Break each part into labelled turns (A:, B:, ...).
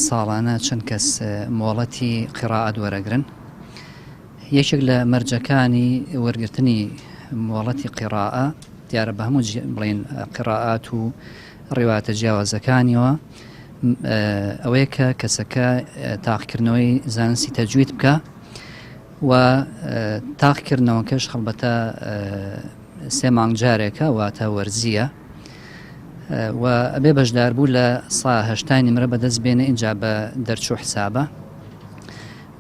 A: ساڵانە چەند کەس مۆڵەتی قیراعەت وەرەگرن. یەکێک لە مەرجەکانی وەرگرتنی مۆڵەتی قیراعە دیارە بە هەموو بڵێن قیراعات و ڕێواتە جیاوازەکانیەوە ئەوەیە کە کەسەکە تاقیکردنەوەی زانستی تەجوید بکە و تاقیکردنەوەکەش خەڵبەتە 3 مانگ جارێکە واتە وەرزیە و ئەبێ بەشدار بوو لە سا 8 نمرە بەدەست بێنە اینجا بە دەرچوو حسابە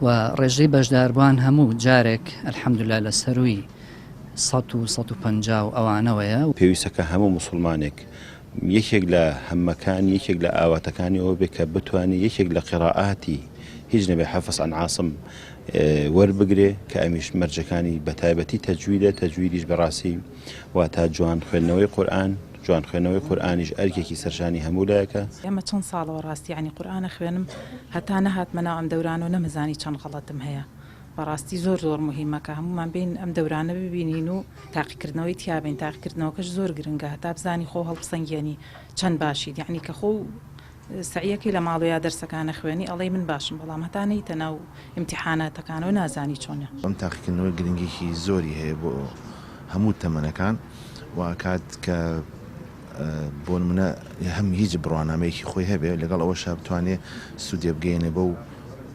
A: و ڕێژەی بەشداربووان هەموو جارێک ئەلحەمدوللا لە سەروی 100 و 150 ئەوانەوەیە.
B: پێویستەکە هەموو مسلمانێک یەکێک لە هەمەکان یەکێک لە ئاواتەکانی ئەوە بێ کە بتوانێت یەکێک لە قیراعاتی هیچ نەبێ حەفظ عن عاصم وەربگرێ کە ئەمیش مەرجەکانی بەتایبەتی تەجویدە، تەجویدیش بەڕاستی واتە جوان خوێندنەوەی قورئان، جوان خوێندنەوەی قورئانیش ئەرکێکی سەرشانی هەموو لایەکە.
C: ئێمە چەند ساڵەوە ڕاستی ینی قورئانە خوێنم هەتا نەهاتمە ناو ئەم دەوران و نەمەزانی چەند غەڵەتم هەیە. بەڕاستی زۆر مهمەکە هەمومان بین ئەم دەورانە ببینین و تاقیکردنەوەی تیابین. تاقیکردنەوەکەش زۆر گرنگە هەتا بزانی خۆ هەڵبسەنگێنی چەند باشیت، یعنی کە خۆ سعیەکەی لە ماڵوەیە دەرسەکانە خوێنی ئەڵێ من باشم، بەڵام هەتا نەیتە ناو ئیمتیحاناتەکانەوە نازانی چۆنە.
D: ئەم تاقیکردنەوەی گرنگێکی زۆری هەیە بۆ هەموو تەمەنەکان و کات کە بۆ نمونە هەم هیچ بڕوانامەیەکی خۆی هەبێ لەگەڵ ئەوەشە بتوانێت سوودێ بگەێنێ بەو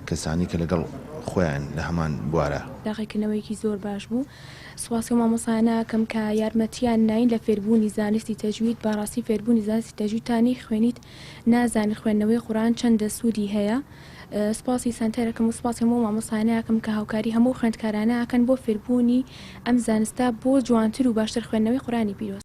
D: کەسانی کە لەگەڵ خۆیان لە هەمان بوارە.
E: تاقیکردنەوەیەکی زۆر باش بوو. سواسی مامۆسایانەکەم کە یارمەتیان ناین لە فێربوونی زانستی تەجوید. بەڕاستی فێربوونی زانستی تەجویدتانی خوێنیت نازانی خوێندنەوەی قورئان چەندە سوودی هەیە. سپاسی سنتەرەکەم و سپاسی هەموو مامۆسایانەکەم کە هاوکاری هەموو خوێندکارانە ئەکەن بۆ فێربوونی ئەم زانستە بۆ جوانتر و باشتر خوێندنەوەی قورئانی پیرۆز.